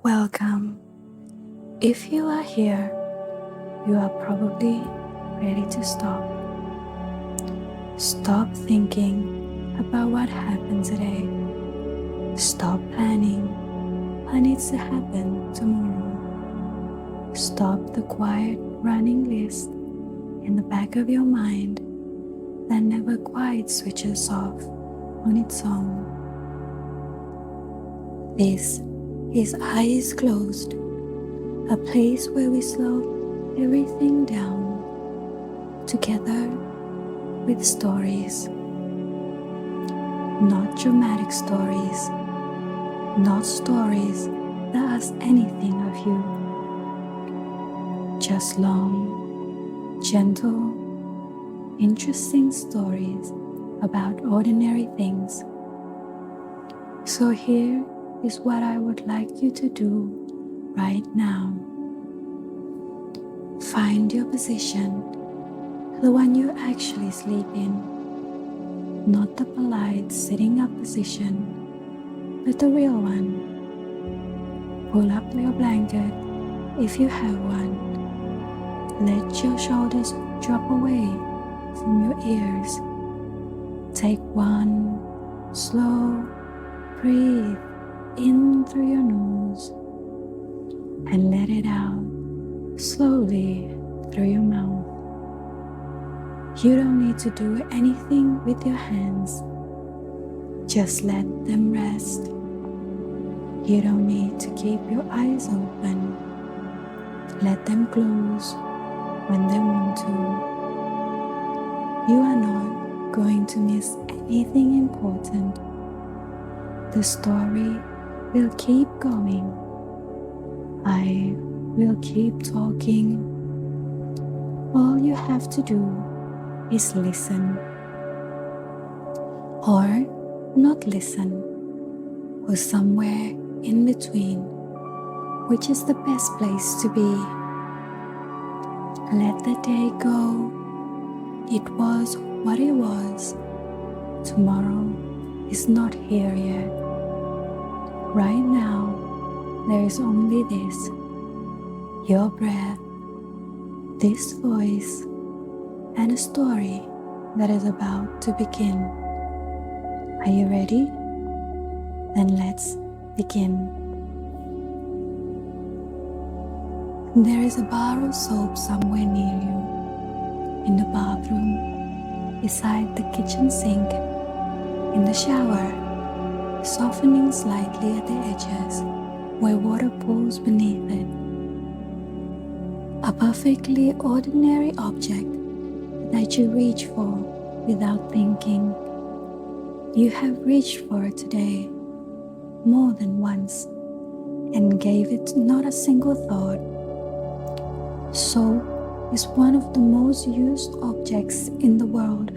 Welcome. If you are here, you are probably ready to stop. Stop thinking about what happened today. Stop planning what needs to happen tomorrow. Stop the quiet running list in the back of your mind that never quite switches off on its own. This is Eyes Closed, a place where we slow everything down together with stories. Not dramatic stories, not stories that ask anything of you. Just long, gentle, interesting stories about ordinary things. So here is what I would like you to do right now. Find your position, the one you actually sleep in, not the polite sitting up position, but the real one. Pull up your blanket if you have one. Let your shoulders drop away from your ears. Take one slow breathe in through your nose and let it out slowly through your mouth. You don't need to do anything with your hands. Just let them rest. You don't need to keep your eyes open. Let them close when they want to. You are not going to miss anything important. The story will keep going. I will keep talking. All you have to do is listen. Or not listen. Or somewhere in between, which is the best place to be. Let the day go. It was what it was. Tomorrow is not here yet. Right now, there is only this, your breath, this voice, and a story that is about to begin. Are you ready? Then let's begin. There is a bar of soap somewhere near you, in the bathroom, beside the kitchen sink, in the shower, softening slightly at the edges where water pools beneath it. A perfectly ordinary object that you reach for without thinking. You have reached for it today more than once and gave it not a single thought. Soap is one of the most used objects in the world.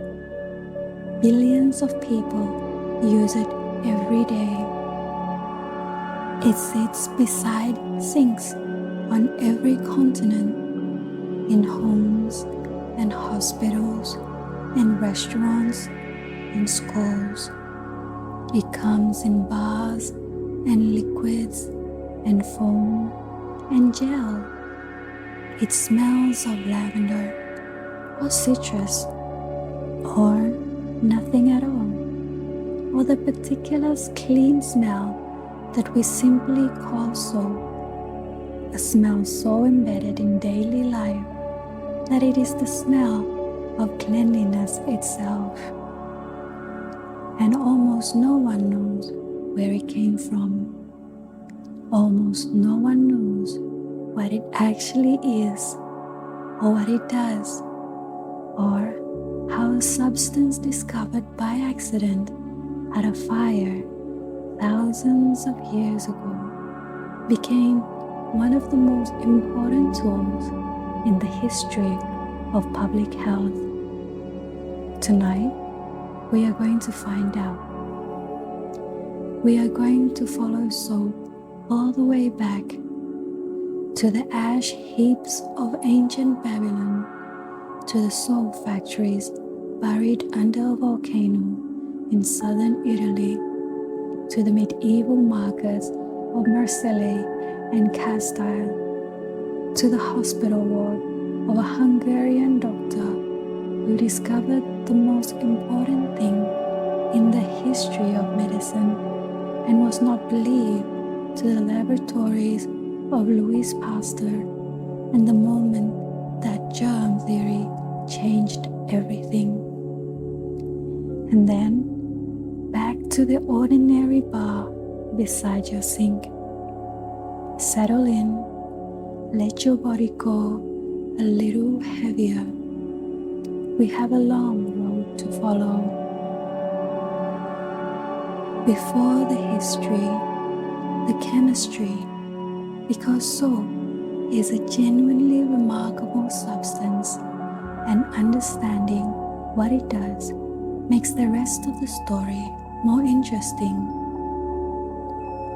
Billions of people use it every day. It sits beside sinks on every continent, in homes and hospitals and restaurants and schools. It comes in bars and liquids and foam and gel. It smells of lavender or citrus or nothing at all, or the particular clean smell that we simply call soap, a smell so embedded in daily life that it is the smell of cleanliness itself. And almost no one knows where it came from. Almost no one knows what it actually is, or what it does, or how a substance discovered by accident at a fire thousands of years ago became one of the most important tools in the history of public health. Tonight, we are going to find out. We are going to follow soap all the way back to the ash heaps of ancient Babylon, to the soap factories buried under a volcano in southern Italy, to the medieval markets of Marseille and Castile to the hospital ward of a Hungarian doctor who discovered the most important thing in the history of medicine and was not believed, to the laboratories of Louis Pasteur, and the moment that germ theory changed everything. And then back to the ordinary bar beside your sink. Settle in, let your body go a little heavier. We have a long road to follow. Before the history, the chemistry, because soap is a genuinely remarkable substance, and understanding what it does makes the rest of the story more interesting.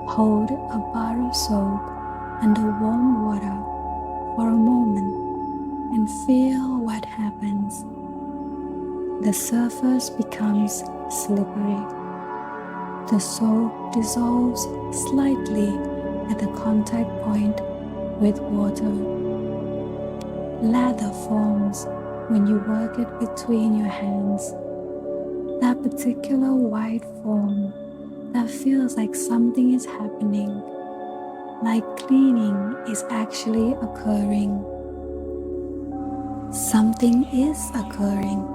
Hold a bar of soap under warm water for a moment and feel what happens. The surface becomes slippery. The soap dissolves slightly at the contact point with water. Lather forms when you work it between your hands. That particular white foam that feels like something is happening, like cleaning is actually occurring. Something is occurring.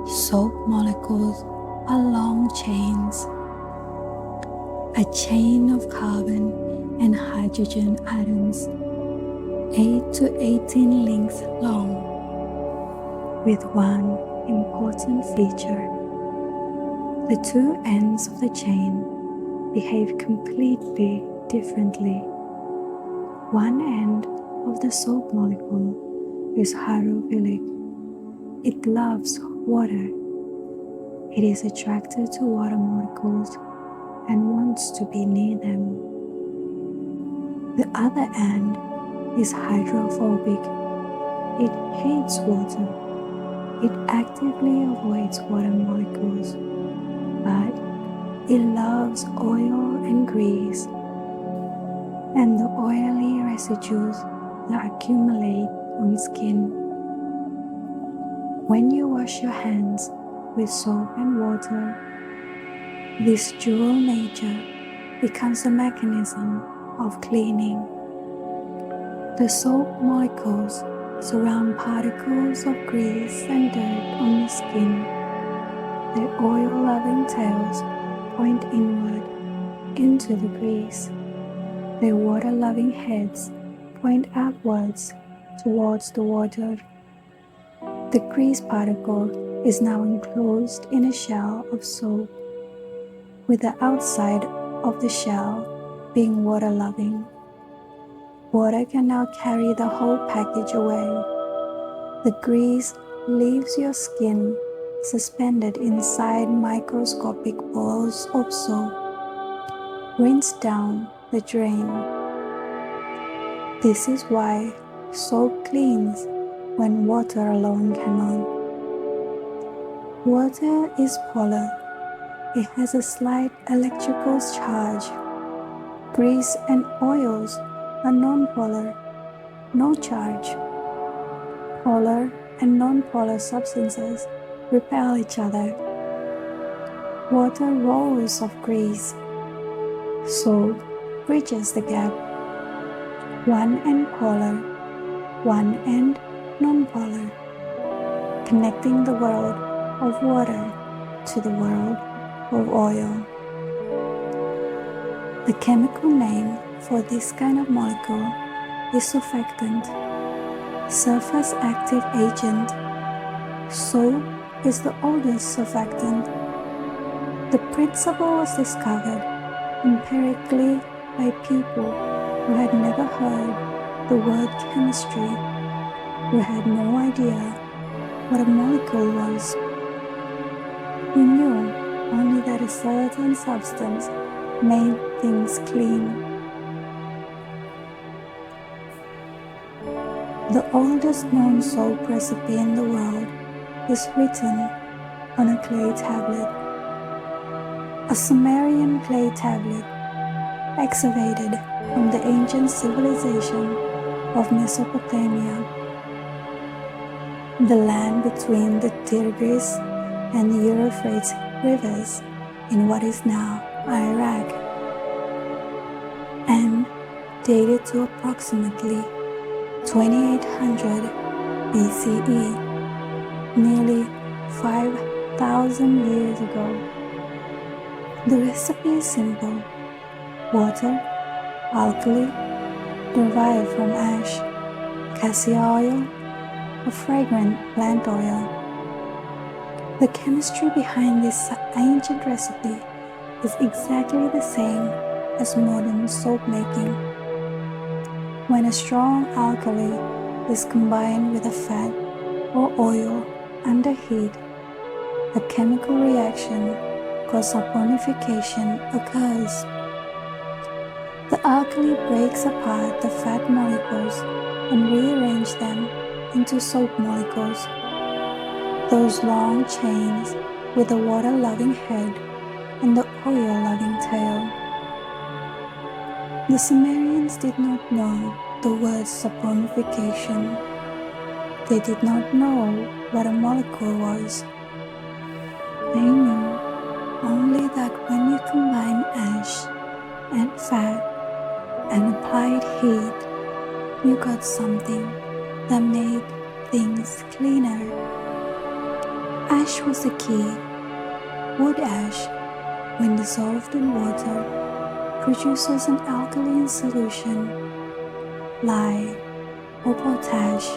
Soap molecules are long chains. A chain of carbon and hydrogen atoms, 8 to 18 links long, with one important feature. The two ends of the chain behave completely differently. One end of the soap molecule is hydrophilic. It loves water. It is attracted to water molecules and wants to be near them. The other end is hydrophobic. It hates water. It actively avoids water molecules, but it loves oil and grease and the oily residues that accumulate on skin. When you wash your hands with soap and water, this dual nature becomes a mechanism of cleaning. The soap molecules surround particles of grease and dirt on the skin. Their oil-loving tails point inward into the grease. Their water-loving heads point upwards towards the water. The grease particle is now enclosed in a shell of soap, with the outside of the shell being water-loving. Water can now carry the whole package away. The grease leaves your skin suspended inside microscopic balls of soap. Rinse down the drain. This is why soap cleans when water alone cannot. Water is polar. It has a slight electrical charge. Grease and oils are non-polar, no charge. Polar and non-polar substances repel each other. Water rolls off grease. Soap bridges the gap. One end polar, one end non-polar, connecting the world of water to the world of oil. The chemical name for this kind of molecule is surfactant, surface active agent. Soap is the oldest surfactant. The principle was discovered empirically by people who had never heard the word chemistry, who had no idea what a molecule was, who knew only that a certain substance made things clean. The oldest known soap recipe in the world is written on a clay tablet, a Sumerian clay tablet. excavated from the ancient civilization of Mesopotamia, the land between the Tigris and the Euphrates rivers in what is now Iraq, and dated to approximately 2800 BCE, nearly 5,000 years ago. The recipe is simple: water, alkali, derived from ash, cassia oil, a fragrant plant oil. The chemistry behind this ancient recipe is exactly the same as modern soap making. When a strong alkali is combined with a fat or oil under heat, a chemical reaction called saponification occurs. The alkali breaks apart the fat molecules and rearranges them into soap molecules, those long chains with the water-loving head and the oil-loving tail. The Sumerians did not know the word saponification. They did not know what a molecule was. They knew only that when you combine ash and fat and applied heat, you got something that made things cleaner. Ash was the key. Wood ash, when dissolved in water, produces an alkaline solution, lye or potash.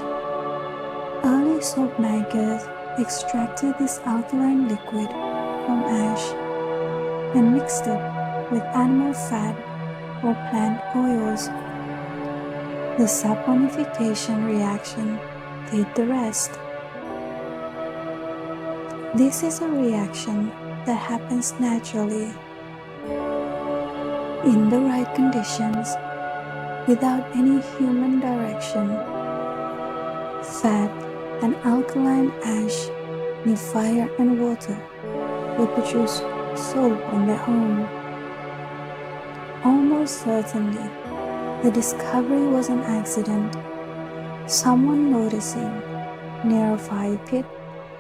Early soap makers extracted this alkaline liquid from ash and mixed it with animal fat or plant oils. The saponification reaction did the rest. This is a reaction that happens naturally, in the right conditions, without any human direction. Fat and alkaline ash need fire and water will produce soap on their own. Almost certainly, the discovery was an accident. Someone noticing near a fire pit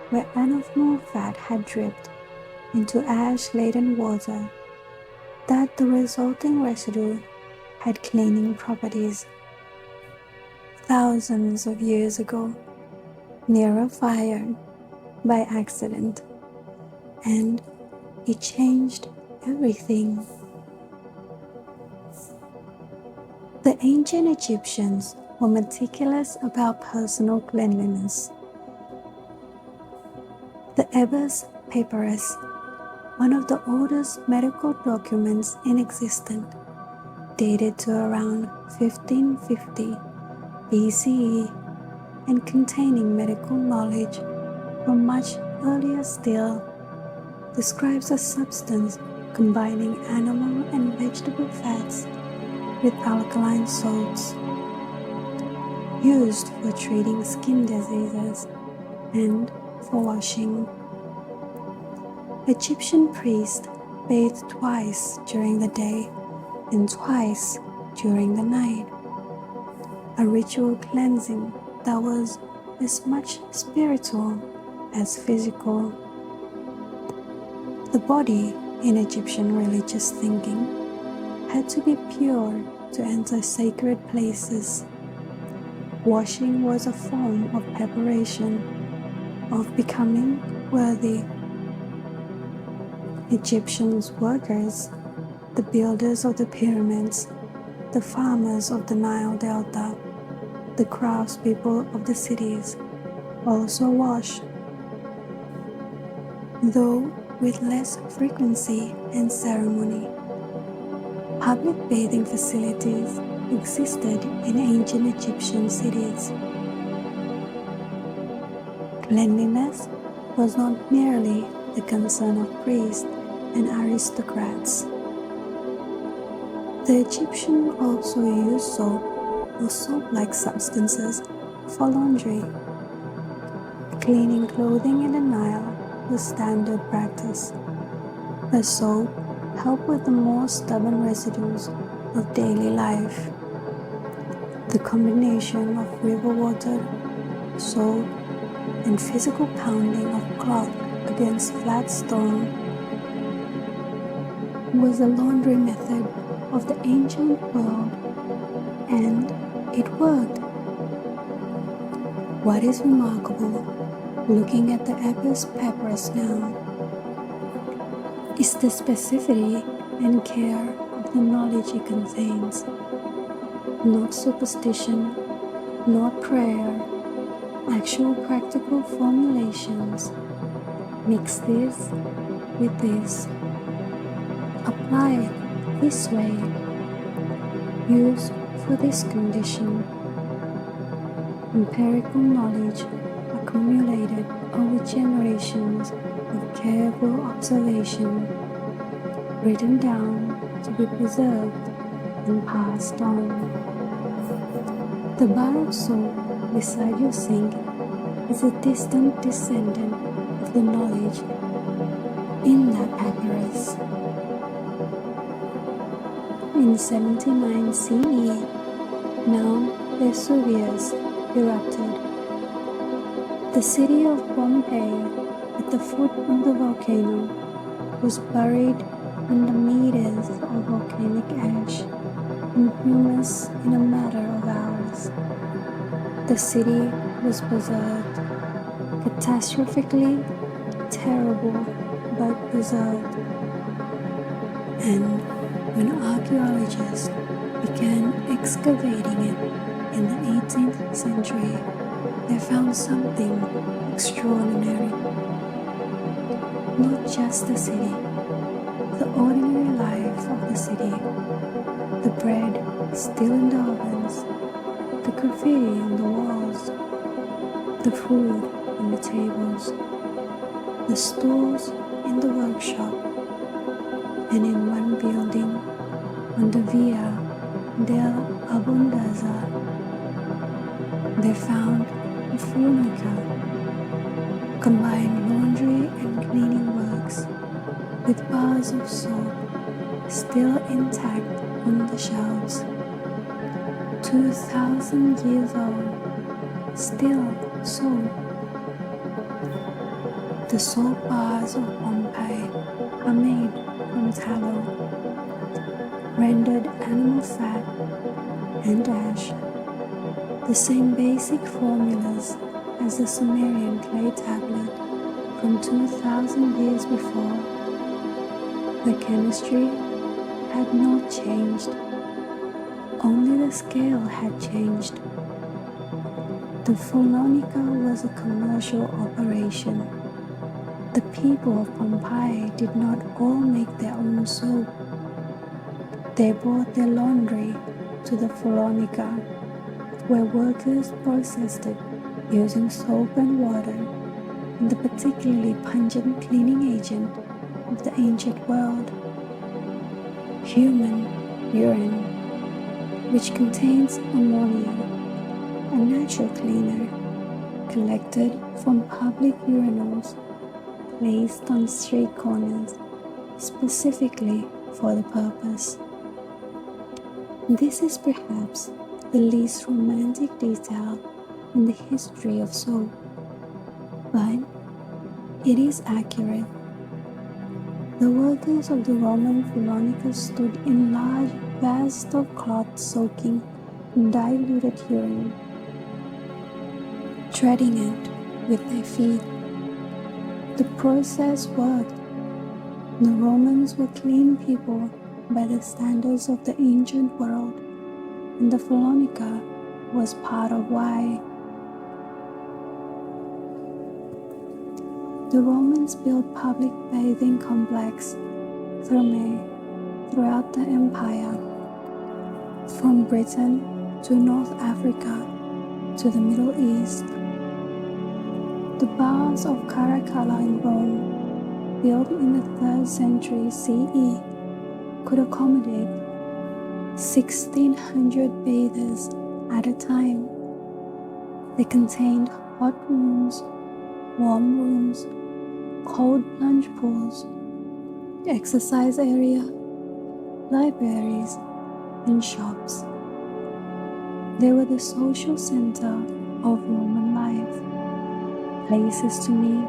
where animal fat had dripped into ash-laden water that the resulting residue had cleaning properties. Thousands of years ago, near a fire by accident, and it changed everything. The ancient Egyptians were meticulous about personal cleanliness. The Ebers Papyrus, one of the oldest medical documents in existence, dated to around 1550 BCE and containing medical knowledge from much earlier still, describes a substance combining animal and vegetable fats with alkaline salts, used for treating skin diseases and for washing. Egyptian priests bathed twice during the day and twice during the night, a ritual cleansing that was as much spiritual as physical. The body, in Egyptian religious thinking, had to be pure to enter sacred places. Washing was a form of preparation, of becoming worthy. Egyptians' workers, the builders of the pyramids, the farmers of the Nile Delta, the craftspeople of the cities, also washed, though with less frequency and ceremony. Public bathing facilities existed in ancient Egyptian cities. Cleanliness was not merely the concern of priests and aristocrats. The Egyptians also used soap or soap-like substances for laundry. Cleaning clothing in the Nile was standard practice. The soap helped with the more stubborn residues of daily life. The combination of river water, soap, and physical pounding of cloth against flat stone was a laundry method of the ancient world, and it worked. What is remarkable, looking at the Epos papyrus now, is the specificity and care of the knowledge it contains. Not superstition, not prayer, actual practical formulations. Mix this with this. Apply it this way. Use for this condition. Empirical knowledge accumulated over generations of careful observation, written down to be preserved and passed on. The bar of soap beside your sink is a distant descendant of the knowledge in that papyrus. In 79 CE, Mount Vesuvius erupted. The city of Pompeii, at the foot of the volcano, was buried under meters of volcanic ash and humus in a matter of hours. The city was preserved, catastrophically terrible but preserved. And when archaeologists began excavating it in the 18th century, they found something extraordinary. Not just the city, the ordinary life of the city, the bread still in the ovens, the graffiti on the walls, the food on the tables, the stools in the workshop, and in one building on the Via dell'Abbondanza, they found a formica, combined laundry and cleaning works with bars of soap still intact on the shelves. 2,000 years old, still soap. The soap bars of Pompeii are made from tallow, rendered animal fat, and ash. The same basic formulas as the Sumerian clay tablet from 2,000 years before. The chemistry had not changed, only the scale had changed. The Follonica was a commercial operation. The people of Pompeii did not all make their own soap. They brought their laundry to the Follonica, where workers processed it using soap and water and the particularly pungent cleaning agent of the ancient world, human urine, which contains ammonia, a natural cleaner collected from public urinals placed on street corners specifically for the purpose. This is perhaps the least romantic detail in the history of soap, but it is accurate. The workers of the Roman Follonica stood in large vats of cloth soaking in diluted urine, treading it with their feet. The process worked. The Romans were clean people by the standards of the ancient world, and the Follonica was part of why. The Romans built public bathing complex thermae throughout the empire, from Britain to North Africa to the Middle East. The baths of Caracalla in Rome, built in the 3rd century CE, could accommodate 1,600 bathers at a time. They contained hot rooms, warm rooms, cold plunge pools, exercise area, libraries, and shops. They were the social center of Roman life, places to meet,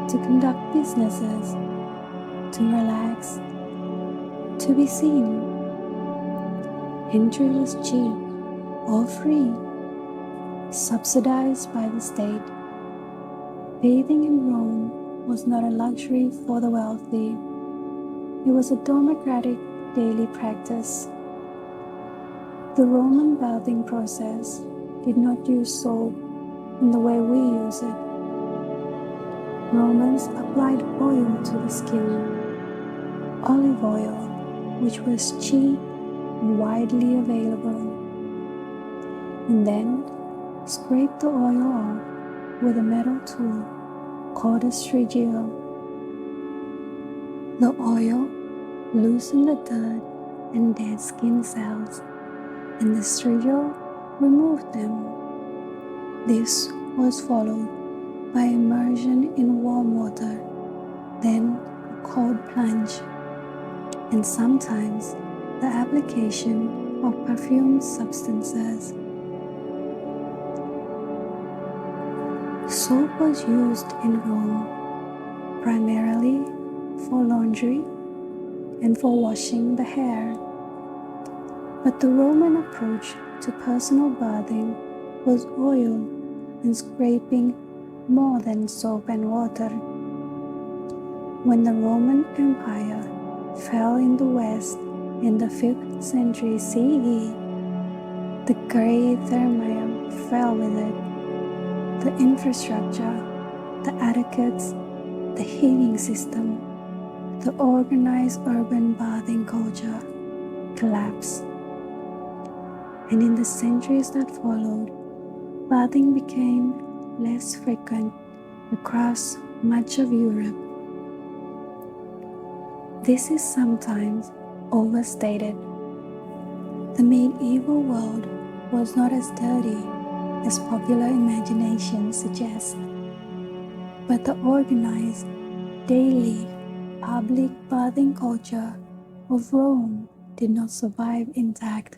to conduct businesses, to relax, to be seen. Entry was cheap or free, subsidized by the state. Bathing in Rome was not a luxury for the wealthy. It was a democratic daily practice. The Roman bathing process did not use soap in the way we use it. Romans applied oil to the skin, olive oil, which was cheap and widely available, and then scraped the oil off with a metal tool called a strigil. The oil loosened the dirt and dead skin cells, and the strigil removed them. This was followed by immersion in warm water, then a cold plunge, and sometimes the application of perfumed substances. Soap was used in Rome primarily for laundry and for washing the hair. But the Roman approach to personal bathing was oil and scraping more than soap and water. When the Roman Empire fell in the West in the 5th century CE, the Great Thermaeum fell with it. The infrastructure, the aqueducts, the heating system, the organized urban bathing culture collapsed. And in the centuries that followed, bathing became less frequent across much of Europe. This is sometimes overstated. The medieval world was not as dirty as popular imagination suggests, but the organized, daily, public bathing culture of Rome did not survive intact.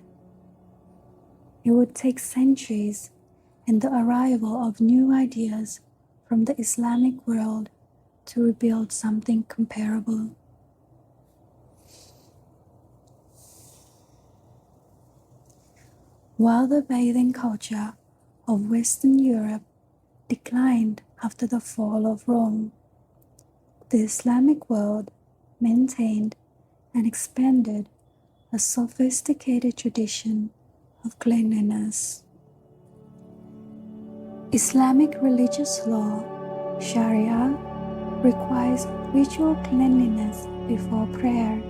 It would take centuries and the arrival of new ideas from the Islamic world to rebuild something comparable. While the bathing culture of Western Europe declined after the fall of Rome, the Islamic world maintained and expanded a sophisticated tradition of cleanliness. Islamic religious law, Sharia, requires ritual cleanliness before prayer.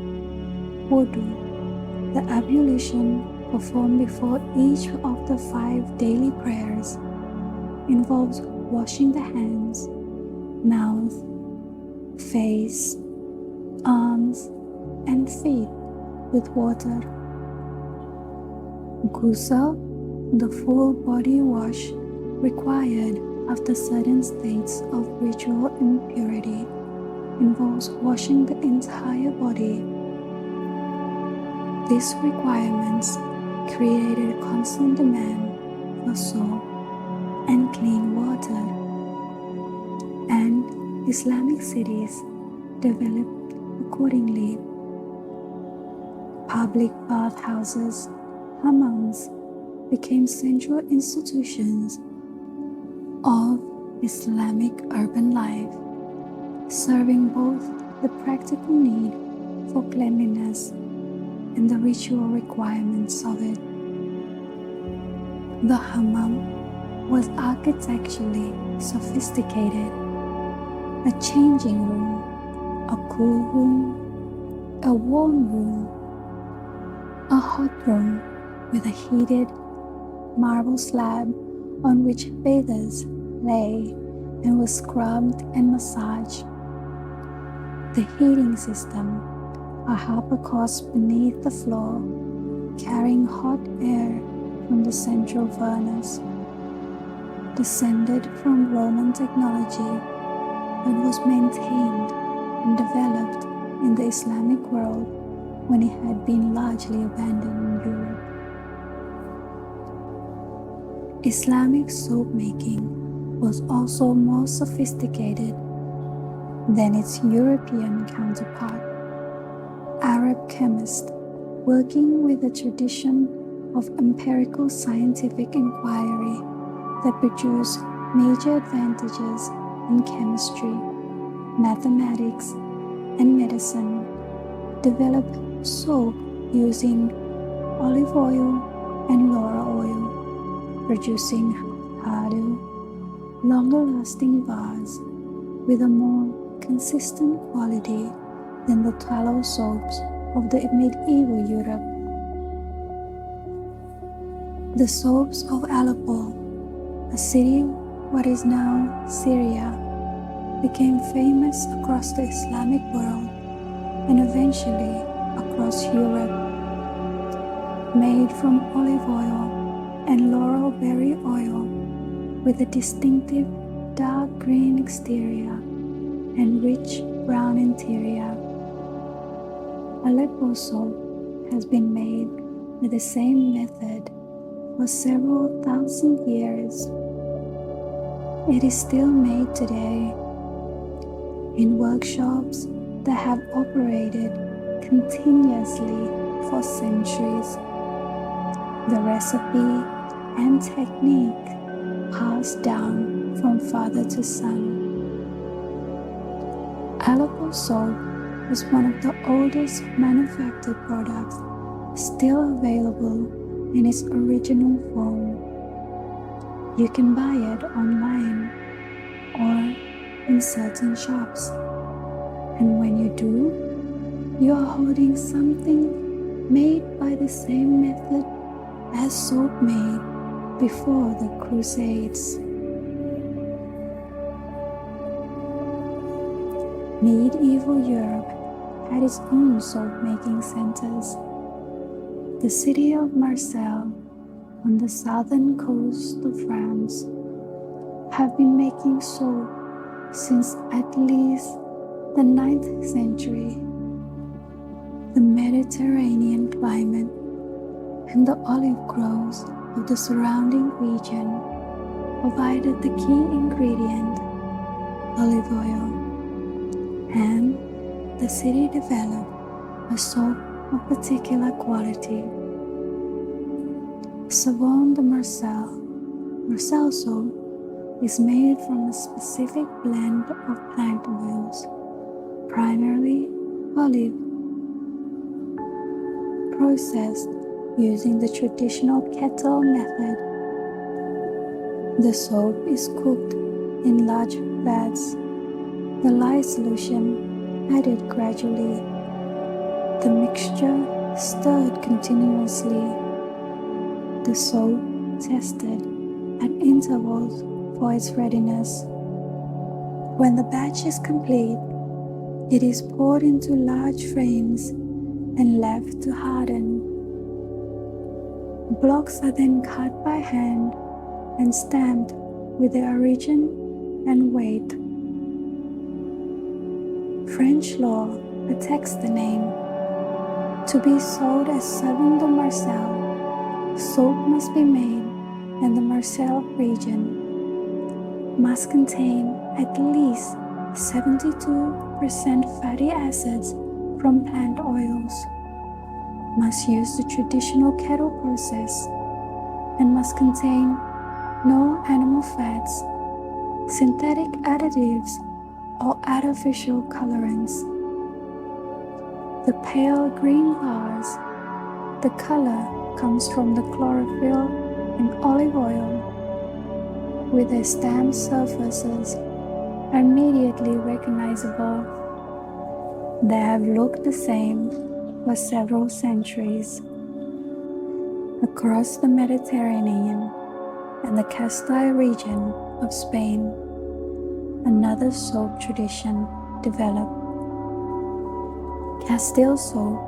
Wudu, the ablution performed before each of the 5 daily prayers, involves washing the hands, mouth, face, arms, and feet with water. Ghusl, the full body wash required after certain states of ritual impurity, involves washing the entire body. These requirements created a constant demand for soap and clean water, and Islamic cities developed accordingly. Public bathhouses, hammams, became central institutions of Islamic urban life, serving both the practical need for cleanliness and the ritual requirements of it. The hammam was architecturally sophisticated, a changing room, a cool room, a warm room, a hot room with a heated marble slab on which bathers lay and was scrubbed and massaged. The heating system, a hypocaust beneath the floor, carrying hot air from the central furnace, descended from Roman technology but was maintained and developed in the Islamic world when it had been largely abandoned in Europe. Islamic soap making was also more sophisticated than its European counterpart. Arab chemists, working with a tradition of empirical scientific inquiry that produced major advantages in chemistry, mathematics, and medicine, developed soap using olive oil and laurel oil, producing harder, longer-lasting bars with a more consistent quality than the tallow soaps of the medieval Europe. The soaps of Aleppo, a city what is now Syria, became famous across the Islamic world and eventually across Europe. Made from olive oil and laurel berry oil with a distinctive dark green exterior and rich brown interior. Aleppo soap has been made with the same method for several thousand years. It is still made today in workshops that have operated continuously for centuries. The recipe and technique passed down from father to son. Aleppo soap is one of the oldest manufactured products still available in its original form. You can buy it online or in certain shops, and when you do, you are holding something made by the same method as soap made before the Crusades. Medieval Europe had its own soap-making centers. The city of Marseille, on the southern coast of France, have been making soap since at least the 9th century. The Mediterranean climate and the olive groves of the surrounding region provided the key ingredient, olive oil, and the city developed a soap of particular quality. Savon de Marseille soap is made from a specific blend of plant oils, primarily olive, processed using the traditional kettle method. The soap is cooked in large vats, the lye solution added gradually, the mixture stirred continuously, the soap tested at intervals for its readiness. When the batch is complete, it is poured into large frames and left to harden. Blocks are then cut by hand and stamped with their origin and weight. French law protects the name. To be sold as Savon de Marseille, soap must be made in the Marseille region, must contain at least 72% fatty acids from plant oils, must use the traditional kettle process, and must contain no animal fats, synthetic additives, or artificial colorants. The pale green bars, the color comes from the chlorophyll in olive oil, with their stamped surfaces are immediately recognizable. They have looked the same for several centuries. Across the Mediterranean and the Castile region of Spain, another soap tradition developed. Castile soap,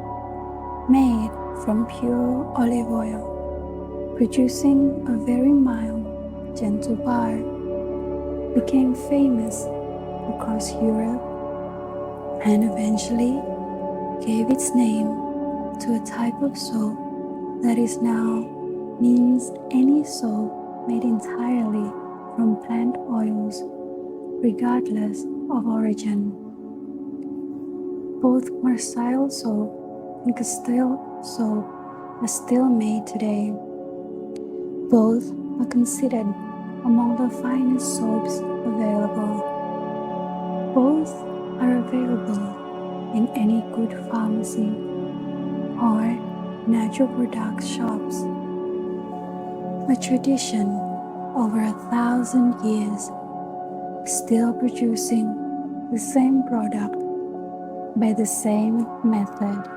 made from pure olive oil, producing a very mild, gentle bar, became famous across Europe and eventually gave its name to a type of soap that is now means any soap made entirely from plant oils, regardless of origin. Both Marseille soap and Castile soap are still made today. Both are considered among the finest soaps available. Both are available in any good pharmacy or natural products shops. A tradition over 1,000 years, still producing the same product by the same method.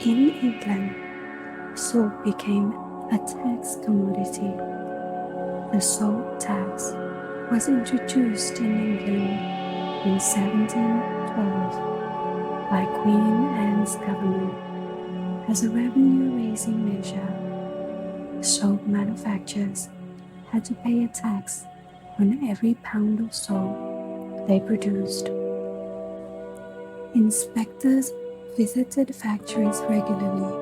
In England, soap became a tax commodity. The soap tax was introduced in England in 1712 by Queen Anne's government as a revenue-raising measure. Soap manufacturers had to pay a tax on every pound of soap they produced. Inspectors visited factories regularly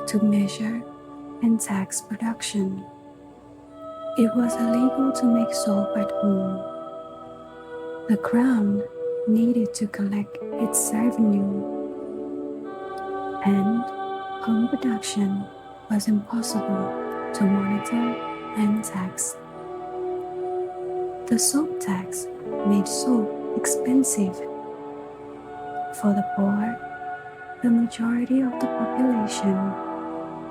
to measure and tax production. It was illegal to make soap at home. The crown needed to collect its revenue, and home production was impossible to monitor and tax. The soap tax made soap expensive. For the poor, the majority of the population,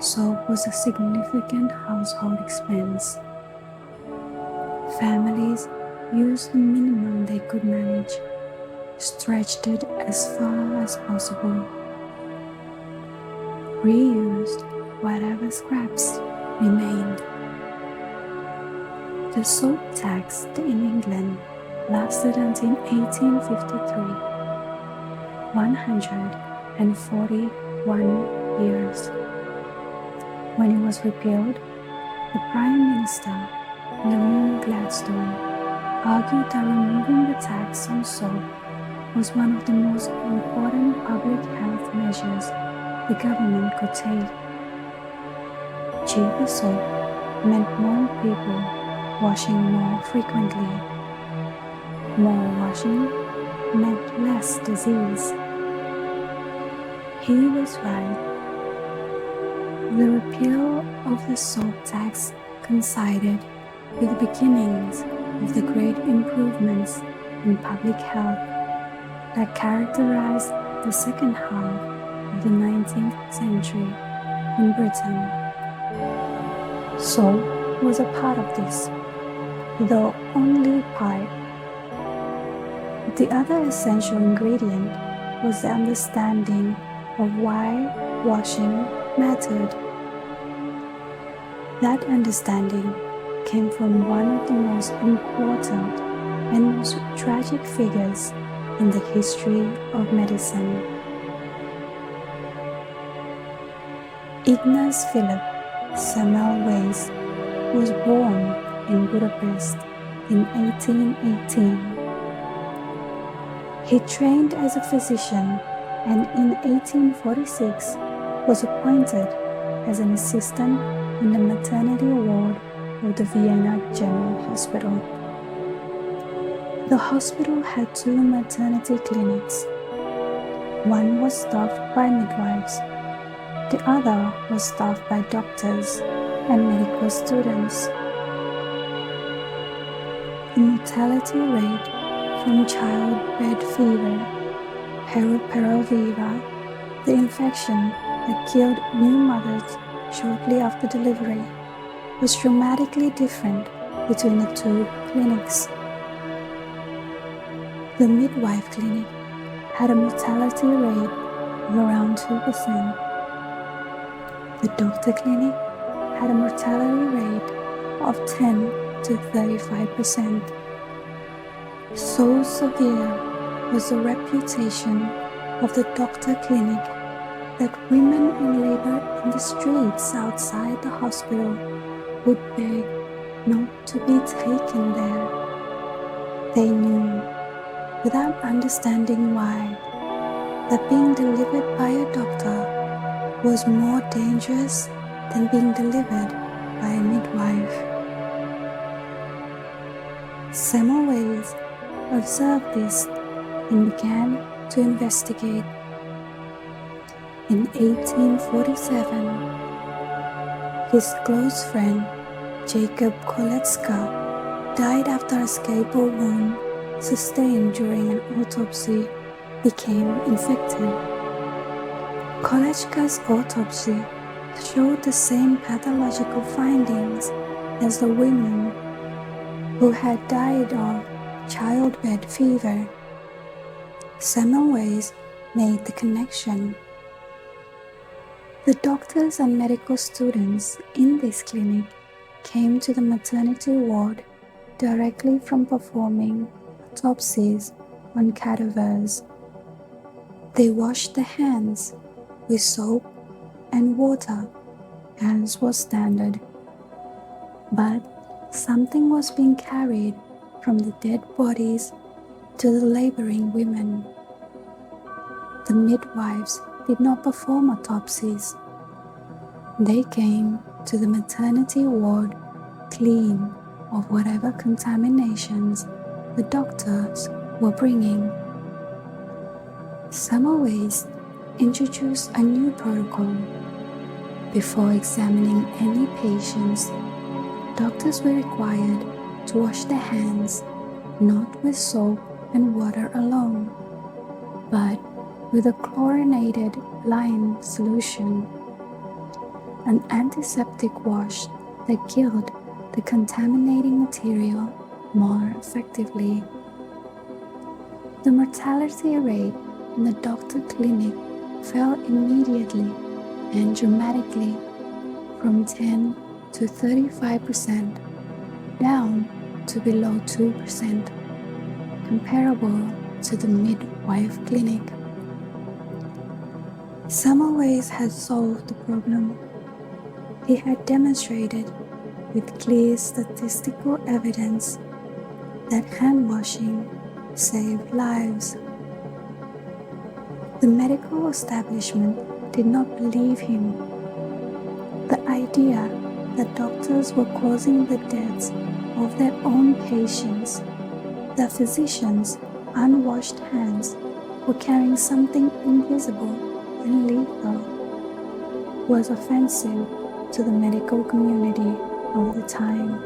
soap was a significant household expense. Families used the minimum they could manage, stretched it as far as possible, reused whatever scraps remained. The soap tax in England lasted until 1853, 141 years. When it was repealed, the Prime Minister, Louis Pasteur, argued that removing the tax on soap was one of the most important public health measures the government could take. Cheaper soap meant more people washing more frequently. More washing meant less disease. He was right. The repeal of the soap tax coincided with the beginnings of the great improvements in public health that characterized the second half of the 19th century in Britain. Soap was a part of this, though only part. The other essential ingredient was the understanding of why washing mattered. That understanding came from one of the most important and most tragic figures in the history of medicine. Ignaz Philipp Semmelweis was born in Budapest in 1818. He trained as a physician and in 1846 was appointed as an assistant in the maternity ward of the Vienna General Hospital. The hospital had 2 maternity clinics. One was staffed by midwives. The other was staffed by doctors and medical students. The mortality rate from childbed fever, puerperal, the infection that killed new mothers shortly after delivery, was dramatically different between the 2 clinics. The midwife clinic had a mortality rate of around 2%. The doctor clinic had a mortality rate of 10 to 35%. So severe was the reputation of the doctor clinic that women in labor in the streets outside the hospital would beg not to be taken there. They knew, without understanding why, that being delivered by a doctor was more dangerous than being delivered by a midwife. Semmelweis observed this and began to investigate. In 1847, his close friend Jacob Kolecka died after a scalpel wound sustained during an autopsy became infected. Kolecka's autopsy showed the same pathological findings as the women who had died of childbed fever. Semmelweis made the connection. The doctors and medical students in this clinic came to the maternity ward directly from performing autopsies on cadavers. They washed their hands with soap and water, as was standard. But something was being carried from the dead bodies to the laboring women. The midwives did not perform autopsies. They came to the maternity ward clean of whatever contaminations the doctors were bringing. Semmelweis introduced a new protocol. Before examining any patients, doctors were required to wash their hands not with soap and water alone, but with a chlorinated lime solution, an antiseptic wash that killed the contaminating material more effectively. The mortality rate in the doctor clinic fell immediately and dramatically from 10 to 35% down to below 2%, comparable to the midwife clinic. Semmelweis had solved the problem. He had demonstrated with clear statistical evidence that hand washing saved lives. The medical establishment did not believe him. The idea that doctors were causing the deaths of their own patients, that physicians' unwashed hands were carrying something invisible and lethal, was offensive to the medical community of the time.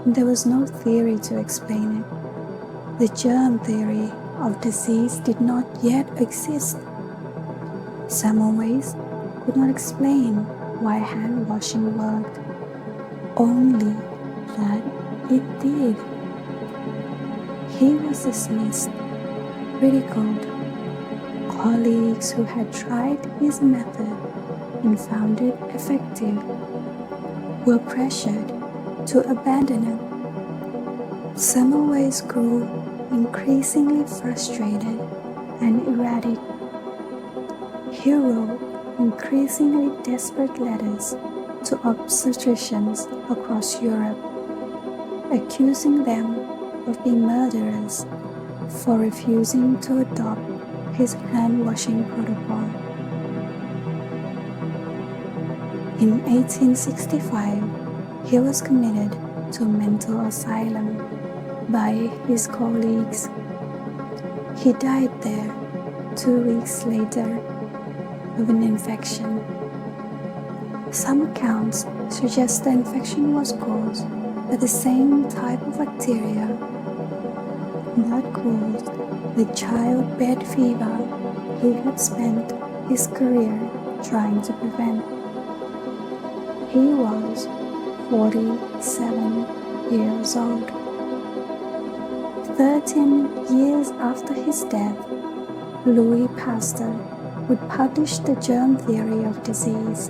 There was no theory to explain it. The germ theory of disease did not yet exist. Semmelweis could not explain why hand washing worked, only that it did. He was dismissed, ridiculed. Colleagues who had tried his method and found it effective were pressured to abandon it. Semmelweis grew increasingly frustrated and erratic. He wrote increasingly desperate letters to obstetricians across Europe, accusing them of being murderers for refusing to adopt his hand-washing protocol. In 1865, he was committed to a mental asylum by his colleagues. He died there 2 weeks later of an infection. Some accounts suggest the infection was caused by the same type of bacteria that caused the childbed fever he had spent his career trying to prevent. He was 47 years old. 13 years after his death, Louis Pasteur would publish the germ theory of disease.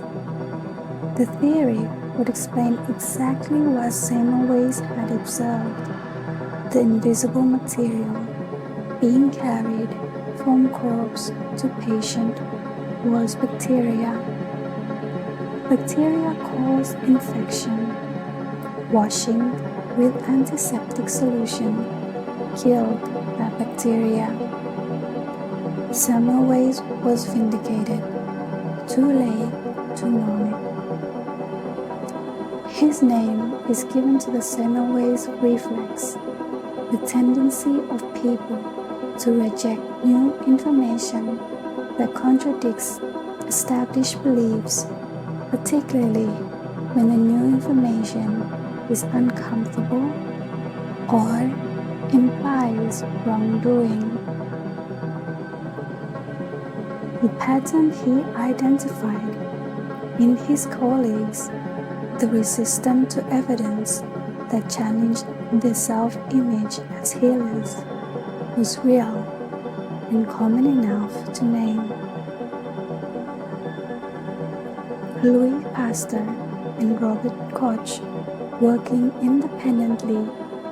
The theory would explain exactly what Semmelweis had observed. The invisible material being carried from corpse to patient was bacteria. Bacteria cause infection. Washing with antiseptic solution killed that bacteria. Semmelweis was vindicated, too late to know it. His name is given to the Semmelweis reflex, the tendency of people to reject new information that contradicts established beliefs, particularly when the new information is uncomfortable or implies wrongdoing. The pattern he identified in his colleagues, the resistance to evidence that challenged their self-image as healers, was real and common enough to name. Louis Pasteur and Robert Koch, working independently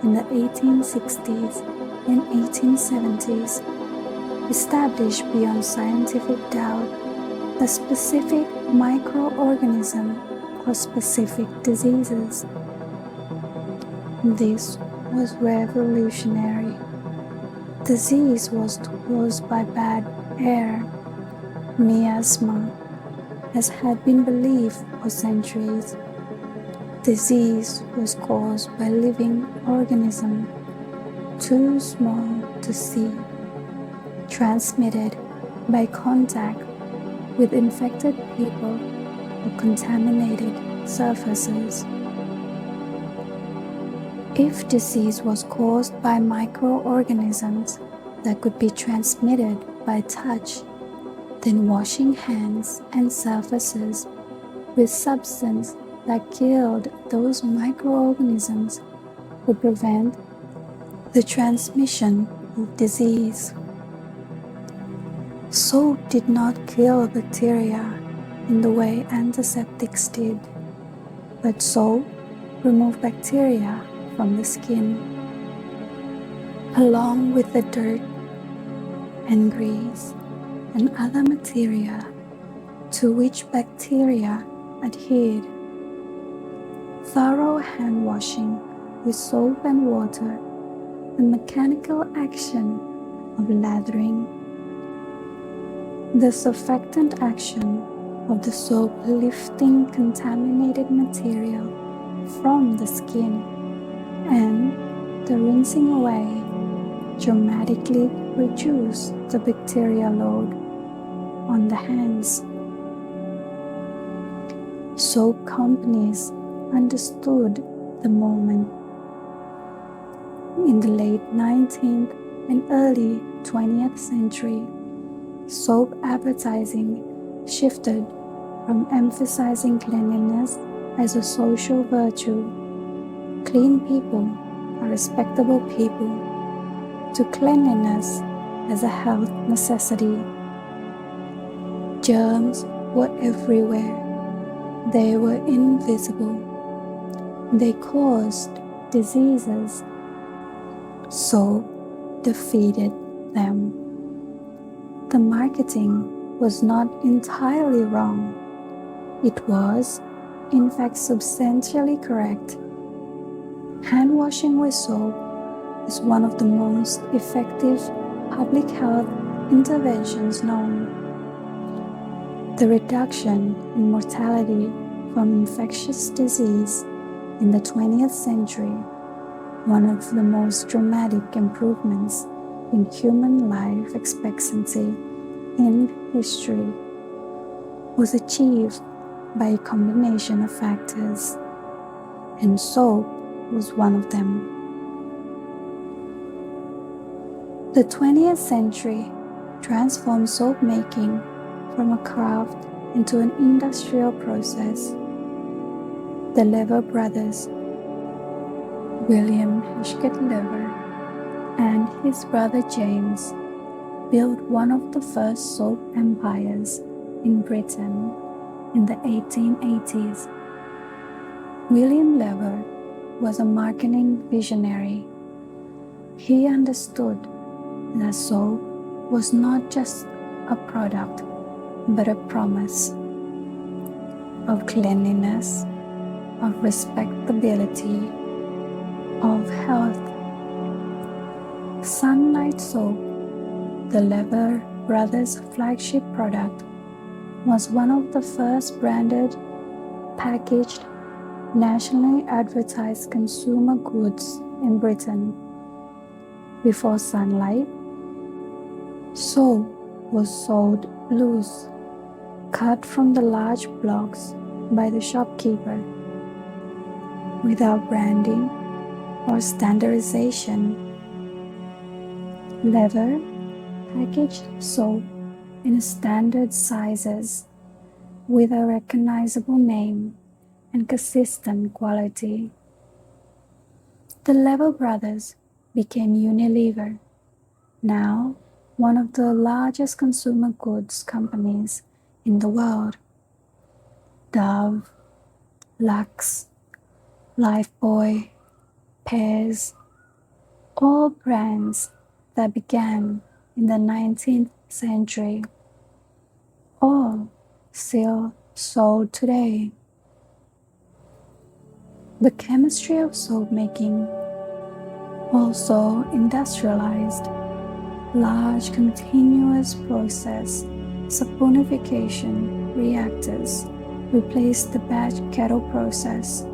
in the 1860s and 1870s, established beyond scientific doubt the specific microorganism for specific diseases. This was revolutionary. Disease was caused by bad air, miasma, as had been believed for centuries. Disease was caused by living organisms too small to see, transmitted by contact with infected people or contaminated surfaces. If disease was caused by microorganisms that could be transmitted by touch, then washing hands and surfaces with substance that killed those microorganisms would prevent the transmission of disease. Soap did not kill bacteria in the way antiseptics did, but soap removed bacteria from the skin, along with the dirt and grease and other materia to which bacteria adhered. Thorough hand washing with soap and water, the mechanical action of lathering, the surfactant action of the soap lifting contaminated material from the skin, and the rinsing away dramatically reduced the bacterial load on the hands. Soap companies understood the moment. In the late 19th and early 20th century, soap advertising shifted from emphasizing cleanliness as a social virtue, clean people are respectable people, to cleanliness as a health necessity. Germs were everywhere. They were invisible. They caused diseases. Soap defeated them. The marketing was not entirely wrong. It was, in fact, substantially correct. Hand washing with soap is one of the most effective public health interventions known. The reduction in mortality from infectious disease in the 20th century, one of the most dramatic improvements in human life expectancy in history, was achieved by a combination of factors, and soap was one of them. The 20th century transformed soap making from a craft into an industrial process. The Lever brothers, William Lever and his brother James, built one of the first soap empires in Britain in the 1880s. William Lever was a marketing visionary. He understood that soap was not just a product, but a promise of cleanliness, of respectability, of health. Sunlight soap, the Lever brothers' flagship product, was one of the first branded, packaged, nationally advertised consumer goods in Britain. Before sunlight, soap was sold loose, cut from the large blocks by the shopkeeper, without branding or standardization. Lather packaged soap in standard sizes with a recognizable name and consistent quality. The Lever brothers became Unilever, now one of the largest consumer goods companies in the world. Dove, Lux, Lifebuoy, Pears, all brands that began in the 19th century, all still sold today. The chemistry of soap making also industrialized. Large continuous process saponification reactors replaced the batch kettle process.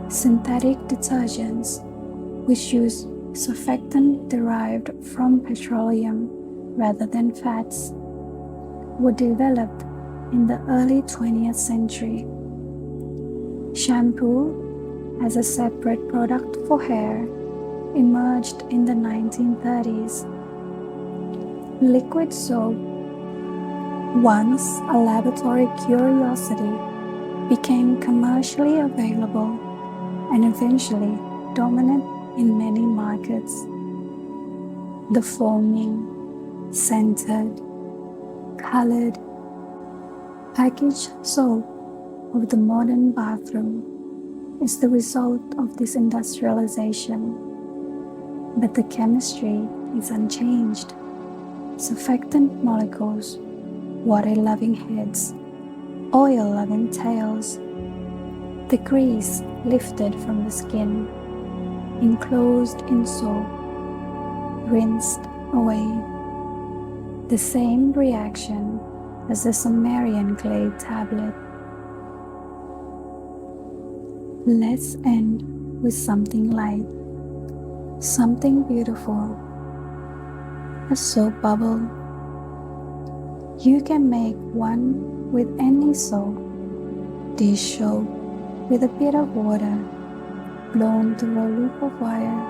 Synthetic detergents, which use surfactant derived from petroleum rather than fats, were developed in the early 20th century. Shampoo, as a separate product for hair, emerged in the 1930s. Liquid soap, once a laboratory curiosity, became commercially available and eventually dominant in many markets. The foaming, scented, colored, packaged soap of the modern bathroom is the result of this industrialization, but the chemistry is unchanged. Surfactant molecules, water-loving heads, oil-loving tails, the grease lifted from the skin, enclosed in soap, rinsed away. The same reaction as the Sumerian clay tablet. Let's end with something light, something beautiful. A soap bubble. You can make one with any soap. Dish soap with a bit of water blown through a loop of wire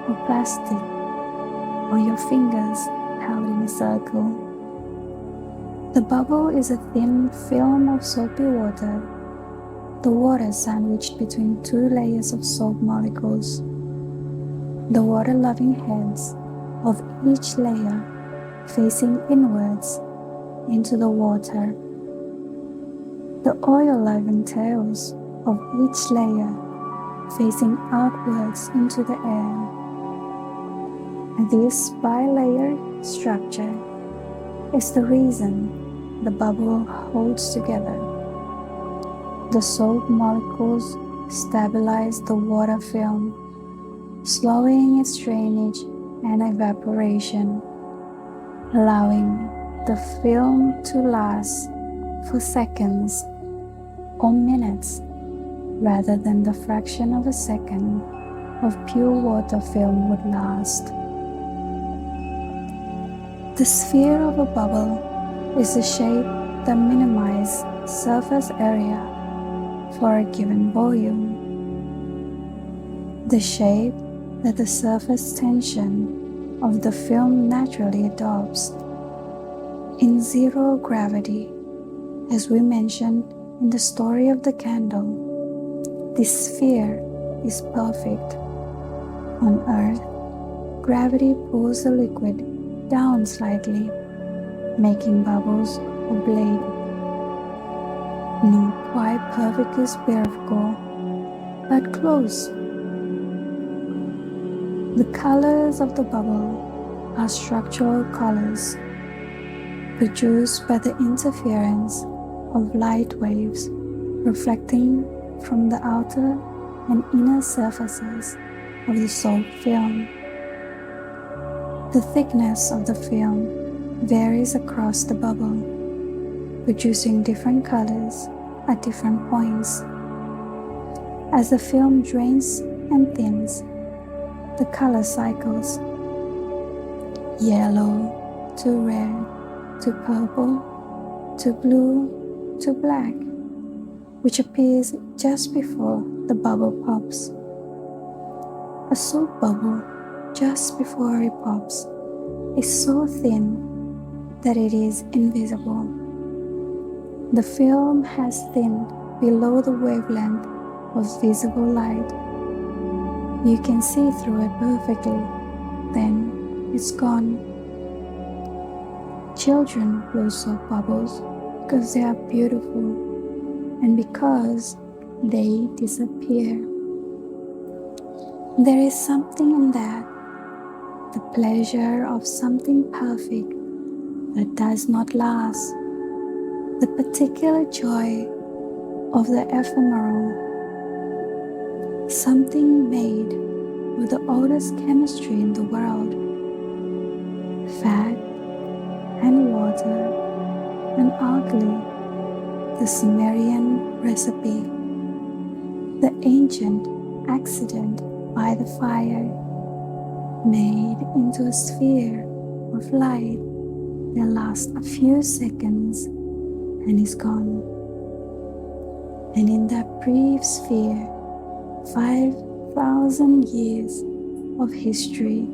or plastic, or your fingers held in a circle. The bubble is a thin film of soapy water, the water sandwiched between two layers of soap molecules. The water-loving heads of each layer facing inwards into the water. The oil-loving tails of each layer facing outwards into the air. This bi-layered structure is the reason the bubble holds together. The soap molecules stabilize the water film, slowing its drainage and evaporation, allowing the film to last for seconds or minutes rather than the fraction of a second of pure water film would last. The sphere of a bubble is a shape that minimizes surface area for a given volume. The shape that the surface tension of the film naturally adopts. In zero gravity, as we mentioned in the story of the candle, this sphere is perfect. On Earth, gravity pulls the liquid down slightly, making bubbles or blade. Not quite perfectly spherical, but close. The colors of the bubble are structural colors produced by the interference of light waves reflecting from the outer and inner surfaces of the soap film. The thickness of the film varies across the bubble, producing different colors at different points. As the film drains and thins, the color cycles: yellow to red to purple to blue to black, which appears just before the bubble pops. A soap bubble, just before it pops, is so thin that it is invisible. The film has thinned below the wavelength of visible light. You can see through it perfectly, then it's gone. Children blow soap bubbles because they are beautiful and because they disappear. There is something in that, the pleasure of something perfect that does not last, the particular joy of the ephemeral, something made with the oldest chemistry in the world, fat and water and ugly, the Sumerian recipe, the ancient accident by the fire, made into a sphere of light that lasts a few seconds and is gone. And in that brief sphere, 5,000 years of history.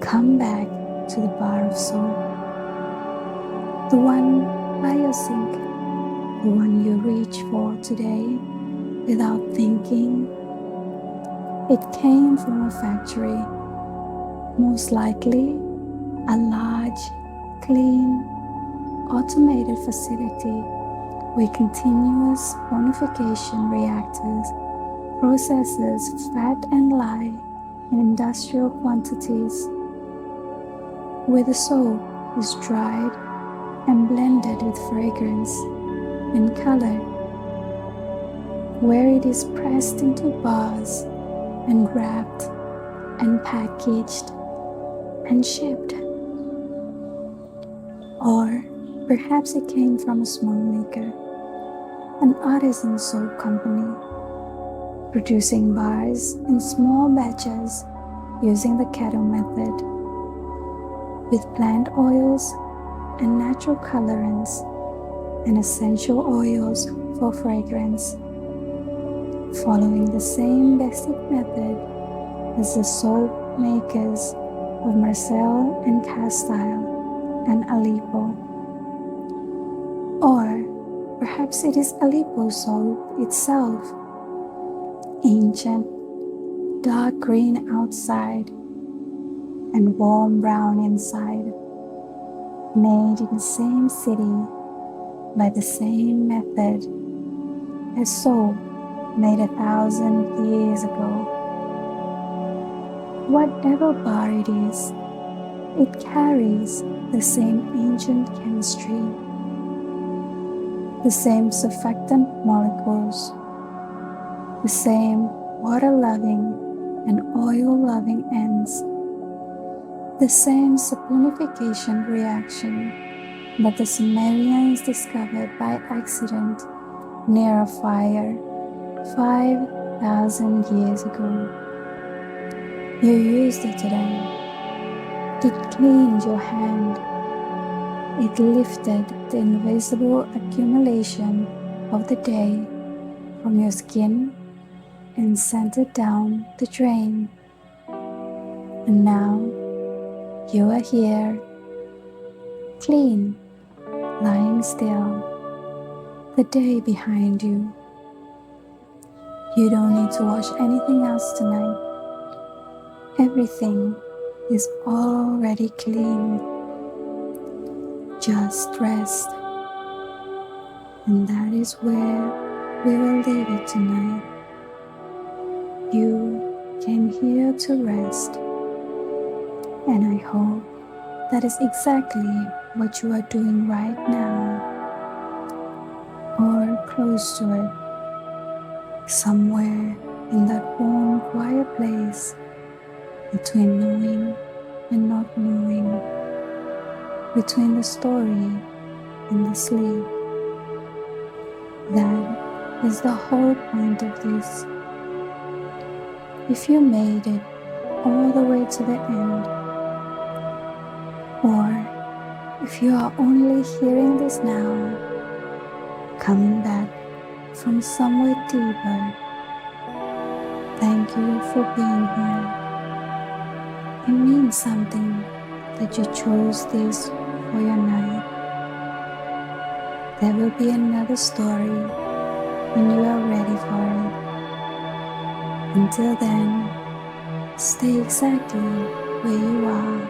Come back to the bar of soap, the one by your sink, the one you reach for today without thinking. It came from a factory, most likely a large, clean, automated facility where continuous bonification reactors processes fat and lye in industrial quantities, where the soap is dried and blended with fragrance and color, where it is pressed into bars and wrapped and packaged and shipped. Or perhaps it came from a small maker, an artisan soap company, producing bars in small batches using the kettle method, with plant oils and natural colorants and essential oils for fragrance, following the same basic method as the soap makers of Marseille and Castile and Aleppo. Or perhaps it is Aleppo soap itself, ancient, dark green outside and warm brown inside, made in the same city by the same method as soap made 1,000 years ago. Whatever bar it is, it carries the same ancient chemistry, the same surfactant molecules, the same water-loving and oil-loving ends, the same saponification reaction that the Sumerians discovered by accident near a fire 5,000 years ago. You used it today. It cleaned your hand. It lifted the invisible accumulation of the day from your skin and sent it down the drain. And now you are here, clean, lying still, the day behind you. You don't need to wash anything else tonight. Everything is already clean. Just rest. And that is where we will leave it tonight. You came here to rest. And I hope that is exactly what you are doing right now, or close to it, somewhere in that warm, quiet place between knowing and not moving between the story and the sleep. That is the whole point of this. If you made it all the way to the end, or if you are only hearing this now, coming back from somewhere deeper, thank you for being here. It means something that you chose this for your night. There will be another story when you are ready for it. Until then, stay exactly where you are.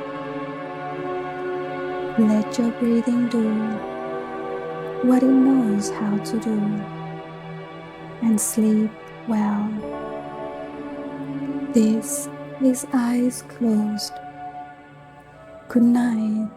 Let your breathing do what it knows how to do, and sleep well. This is eyes closed. Good night.